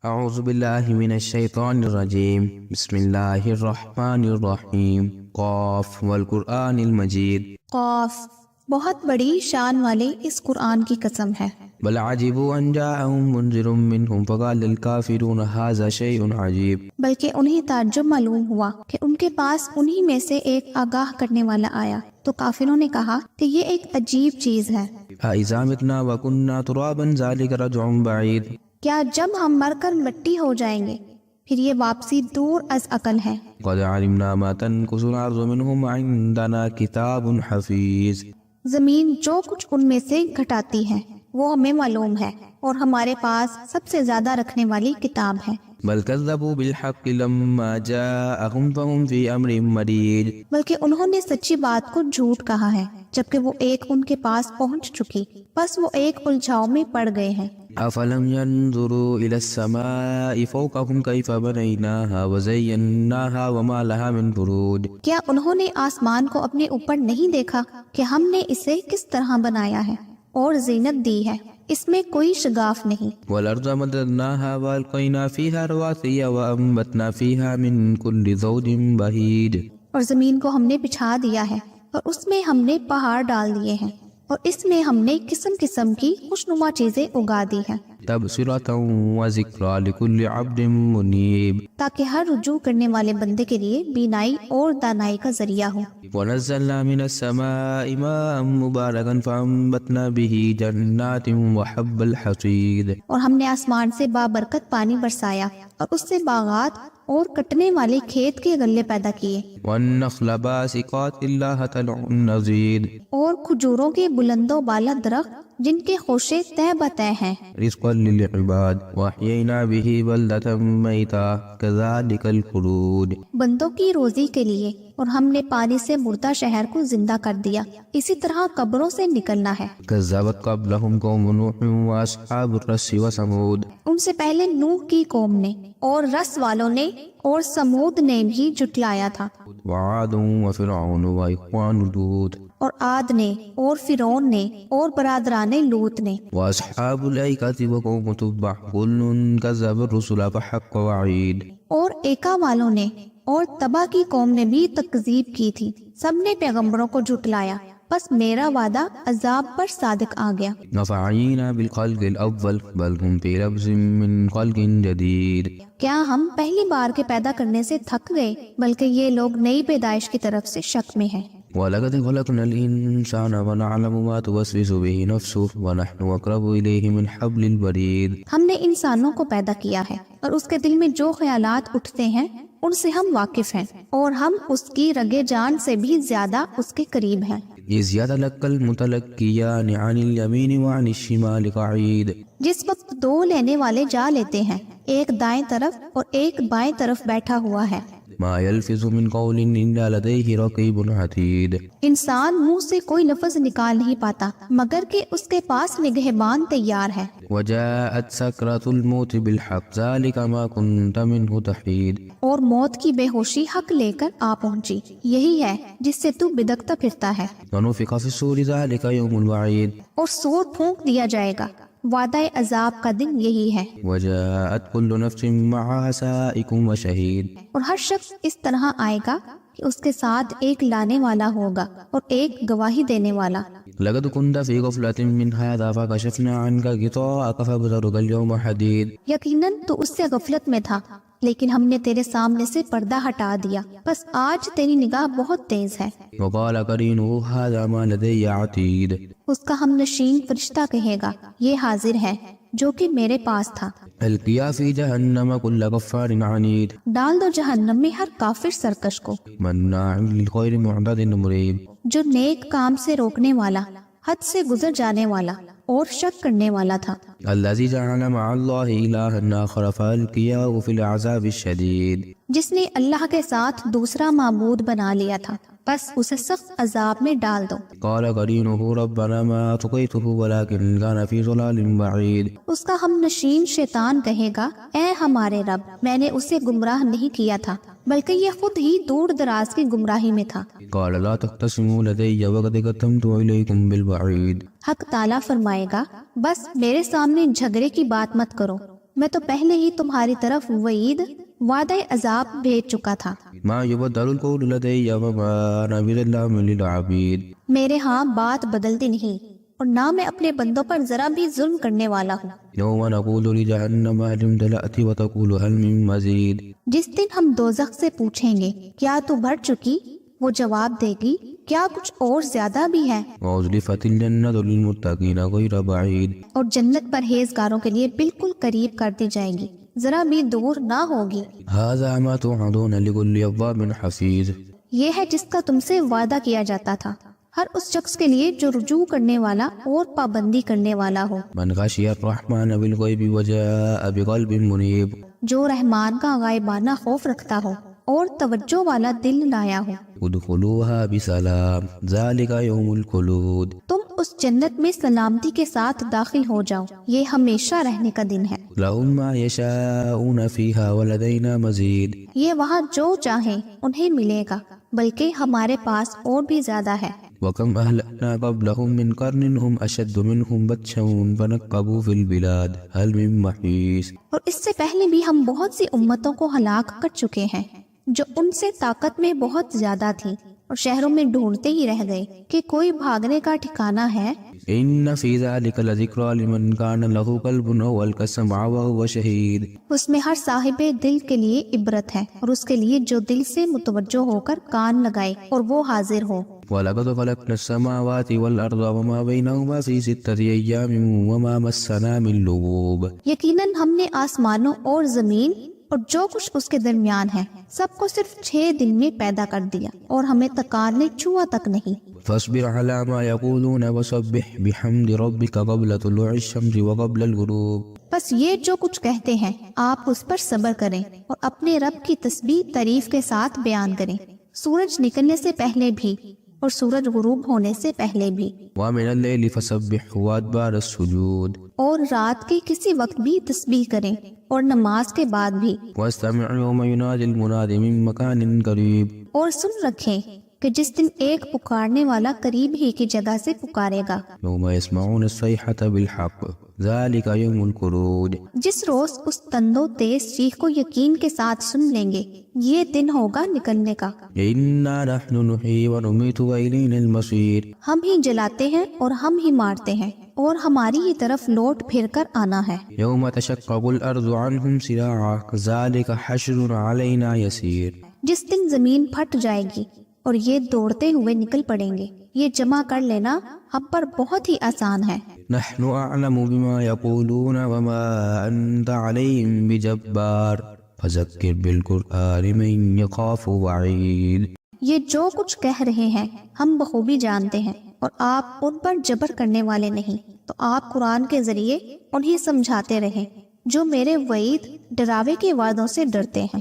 اعوذ باللہ من الشیطان الرجیم بسم اللہ الرحمن الرحیم قاف والقرآن المجید۔ قاف، بہت بڑی شان والے اس قرآن کی قسم ہے۔ بل عجبوا ان جاءهم منذر منهم فقال الكافرون هذا شيء عجیب، بلکہ انہیں تعجب معلوم ہوا کہ ان کے پاس انہی میں سے ایک آگاہ کرنے والا آیا تو کافروں نے کہا کہ یہ ایک عجیب چیز ہے۔ اذا متنا وكنا ترابا ذلك رجع بعید، کیا جب ہم مر کر مٹی ہو جائیں گے پھر یہ واپسی دور از عقل ہے۔ قد علمنا ما تنقص الارض منهم عندنا کتاب حفیظ، زمین جو کچھ ان میں سے گھٹاتی ہے وہ ہمیں معلوم ہے اور ہمارے پاس سب سے زیادہ رکھنے والی کتاب ہے۔ بل كذبوا بالحق لما جاءهم فهم في امر مريج، بلکہ انہوں نے سچی بات کو جھوٹ کہا ہے جبکہ وہ ایک ان کے پاس پہنچ چکی، بس وہ ایک الجھاؤ میں پڑ گئے ہیں۔ افلم ينظروا الى السماء فوقهم كيف بنيناها وزيناها وما لها من فروج، کیا انہوں نے آسمان کو اپنے اوپر نہیں دیکھا کہ ہم نے اسے کس طرح بنایا ہے اور زینت دی ہے، اس میں کوئی شگاف نہیں۔ والارض مددناها والقينا فيها رواسي وانبتنا فيها من كل زوج بهيج، اور زمین کو ہم نے بچھا دیا ہے اور اس میں ہم نے پہاڑ ڈال دیے ہیں اور اس میں ہم نے قسم قسم کی خوشنما چیزیں اگا دی ہیں، تبصرة وذكرى لكل عبد منيب، تاکہ ہر رجوع کرنے والے بندے کے لیے بینائی اور دانائی کا ذریعہ ہو۔ ونزلنا من السماء ماء مباركا فانبتنا به جنات وحب الحصيد، اور ہم نے آسمان سے بابرکت پانی برسایا اور اس سے باغات اور کٹنے والے کھیت کے غلے پیدا کیے، والنخل باسقات لها طلع نضيد، اور کھجوروں کے بلند و بالا درخت جن کے خوشے تہ بتہ ہیں، رزقا للعباد واحيينا به بلدة ميتا كذلك الخلود، بندوں کی روزی کے لیے، اور ہم نے پانی سے مردہ شہر کو زندہ کر دیا، اسی طرح قبروں سے نکلنا ہے۔ كذبت قبلهم قوم نوح واصحاب الرس وثمود، ان سے پہلے نوح کی قوم نے اور رس والوں نے اور سمود نے بھی جھٹلایا تھا، وعاد وفرعون واخوان لوط، اور عاد نے اور فرعون نے اور برادران لوط نے، واصحاب الایکة وقوم تبع كل كذب الرسل فحق وعید، اور ایکا والوں نے اور تبا کی قوم نے بھی تکذیب کی تھی، سب نے پیغمبروں کو جھٹلایا، بس میرا وعدہ عذاب پر صادق آ گیا۔ نفعینا بالخلق الاول بل هم في لبس من خلق جدید، کیا ہم پہلی بار کے پیدا کرنے سے تھک گئے، بلکہ یہ لوگ نئی پیدائش کی طرف سے شک میں ہیں۔ وَلَقَدْ خَلَقْنَا الْإِنسَانَ وَنَعْلَمُ مَا تُوَسْوِسُ بِهِ نَفْسُهُ وَنَحْنُ أَقْرَبُ إِلَيْهِ مِنْ حَبْلِ الْوَرِيدِ، ہم نے انسانوں کو پیدا کیا ہے اور اس کے دل میں جو خیالات اٹھتے ہیں ان سے ہم واقف ہیں، اور ہم اس کی رگے جان سے بھی زیادہ اس کے قریب ہیں۔ إِذْ يَتَلَقَّى الْمُتَلَقِّيَانِ عَنِ الْيَمِينِ وَعَنِ الشِّمَالِ قَعِيدٌ، جس وقت دو لینے والے جا لیتے ہیں، ایک دائیں طرف اور ایک بائیں طرف بیٹھا ہوا ہے، مَا يَلْفِظُ مِنْ قَوْلٍ إِلَّا لَدَيْهِ رَقِيبٌ عَتِيدٌ، انسان منہ سے کوئی لفظ نکال نہیں پاتا مگر کہ اس کے پاس نگہبان تیار ہے۔ وَجَاءَتْ سَكْرَةُ الْمَوْتِ بِالْحَقِّ ذَلِكَ مَا كُنْتَ مِنْهُ تَحِيدُ، اور موت کی بے ہوشی حق لے کر آ پہنچی، یہی ہے جس سے تو بدکتا پھرتا ہے۔ وَنُفِخَ فِي الصُّورِ ذَلِكَ يَوْمُ الْوَعِيدِ، اور سور پھونک دیا جائے گا، وعدہ عذاب کا دن یہی ہے۔ وَجَاءَتْ كُلُّ نَفْسٍ مَعَهَا سَائِقٌ وَشَهِيدٌ، اور ہر شخص اس طرح آئے گا کہ اس کے ساتھ ایک لانے والا ہوگا اور ایک گواہی دینے والا۔ لقد كنت في غفلة من هذا فكشفنا عنك غطاءك فبصرك اليوم حديد، یقیناً تو اس سے غفلت میں تھا لیکن ہم نے تیرے سامنے سے پردہ ہٹا دیا، بس آج تیری نگاہ بہت تیز ہے۔ وقال قرينه هذا ما لدي عتيد، اس کا ہم نشین فرشتہ کہے گا یہ حاضر ہے جو کہ میرے پاس تھا۔ القيا في جهنم كل كفار عنيد، ڈال دو جہنم میں ہر کافر سرکش کو، مناع للخير معتد مريب، جو نیک کام سے روکنے والا، حد سے گزر جانے والا اور شک کرنے والا تھا۔ الذي جعل مع الله إلها آخر فألقياه في العذاب الشديد، جس نے اللہ کے ساتھ دوسرا معبود بنا لیا تھا، بس اسے سخت عذاب میں ڈال دو۔ قال قرينه ربنا ما أطغيته ولكن كان في ضلال بعيد، اس کا ہم نشین شیطان کہے گا اے ہمارے رب، میں نے اسے گمراہ نہیں کیا تھا بلکہ یہ خود ہی دور دراز کی گمراہی میں تھا۔ قال لا تختصموا لدي وقد قدمت إليكم بالوعيد، حق تعالیٰ فرمائے گا بس میرے سامنے جھگڑے کی بات مت کرو، میں تو پہلے ہی تمہاری طرف وعید وعدہ عذاب بھیج چکا تھا۔ ما يبدل القول لدي وما أنا بظلام للعبيد۔ میرے ہاں بات بدلتی نہیں اور نہ میں اپنے بندوں پر ذرا بھی ظلم کرنے والا ہوں۔ يوم نقول لجهنم هل امتلأت وتقول هل من مزيد۔ جس دن ہم دوزخ سے پوچھیں گے کیا تو بھر چکی، وہ جواب دے گی کیا کچھ اور زیادہ بھی ہے، وأزلفت الجنة للمتقين غير بعيد۔ اور جنت پرہیزگاروں کے لیے بالکل قریب کر دی جائے گی، ذرا بھی دور نہ ہوگی۔ هذا ما توعدون لكل أواب حفيظ۔ یہ ہے جس کا تم سے وعدہ کیا جاتا تھا ہر اس شخص کے لیے جو رجوع کرنے والا اور پابندی کرنے والا ہو، من خشي الرحمن بالغيب وجاء بقلب منيب۔ جو رحمان کا غائبانہ خوف رکھتا ہو اور توجہ والا دل لایا ہو۔ ادخلوها بسلام ذلك يوم الخلود۔ تم اس جنت میں سلامتی کے ساتھ داخل ہو جاؤ، یہ ہمیشہ رہنے کا دن ہے۔ لهم ما يشاءون فيها ولدينا مزيد۔ یہ وہاں جو چاہیں انہیں ملے گا، بلکہ ہمارے پاس اور بھی زیادہ ہے۔ وكم أهلكنا قبلهم من قرن هم أشد منهم بطشا فنقبوا في البلاد هل من محيص۔ اور اس سے پہلے بھی ہم بہت سی امتوں کو ہلاک کر چکے ہیں جو ان سے طاقت میں بہت زیادہ تھی، اور شہروں میں ڈھونڈتے ہی رہ گئے کہ کوئی بھاگنے کا ٹھکانہ ہے۔ إن في ذلك لذكرى لمن كان له قلب أو ألقى السمع وهو شهيد۔ اس میں ہر صاحب دل کے لیے عبرت ہے، اور اس کے لیے جو دل سے متوجہ ہو کر کان لگائے اور وہ حاضر ہو۔ ولقد خلقنا السماوات والأرض وما بينهما في 6 أيام وما مسنا من لغوب۔ یقیناً ہم نے آسمانوں اور زمین اور جو کچھ اس کے درمیان ہے سب کو صرف 6 دن میں پیدا کر دیا، اور ہمیں تکان نے چھوا تک نہیں۔ فاصبر على ما يقولون وسبح بحمد ربك قبل طلوع الشمس وقبل الغروب۔ بس یہ جو کچھ کہتے ہیں آپ اس پر صبر کریں اور اپنے رب کی تسبیح تعریف کے ساتھ بیان کریں، سورج نکلنے سے پہلے بھی اور سورج غروب ہونے سے پہلے بھی، ومن الليل فسبح وأدبار السجود۔ اور رات کے کسی وقت بھی تسبیح کریں اور نماز کے بعد بھی، واستمع يوم ينادي المناد من مكان قريب۔ اور سن رکھیں کہ جس دن ایک پکارنے والا قریب ہی کی جگہ سے پکارے گا، يوم يسمعون الصيحة بالحق ذلك يوم الخروج۔ جس روز اس تندو تیز چیخ کو یقین کے ساتھ سن لیں گے، یہ دن ہوگا نکلنے کا۔ إنا نحن نحيي ونميت وإلينا المصير۔ ہم ہی جلاتے ہیں اور ہم ہی مارتے ہیں، اور ہماری ہی طرف لوٹ پھر کر آنا ہے۔ يوم تشقق الأرض عنهم سراعا ذلك حشر علينا يسير۔ جس دن زمین پھٹ جائے گی اور یہ دوڑتے ہوئے نکل پڑیں گے، یہ جمع کر لینا ہم پر بہت ہی آسان ہے۔ نحن أعلم بما يقولون وما أنت عليهم بجبار فذكر بالقرآن من يخاف وعيد۔ یہ جو کچھ کہہ رہے ہیں ہم بخوبی جانتے ہیں، اور آپ ان پر جبر کرنے والے نہیں، تو آپ قرآن کے ذریعے انہیں سمجھاتے رہیں جو میرے وعید ڈراوے کے وعدوں سے ڈرتے ہیں۔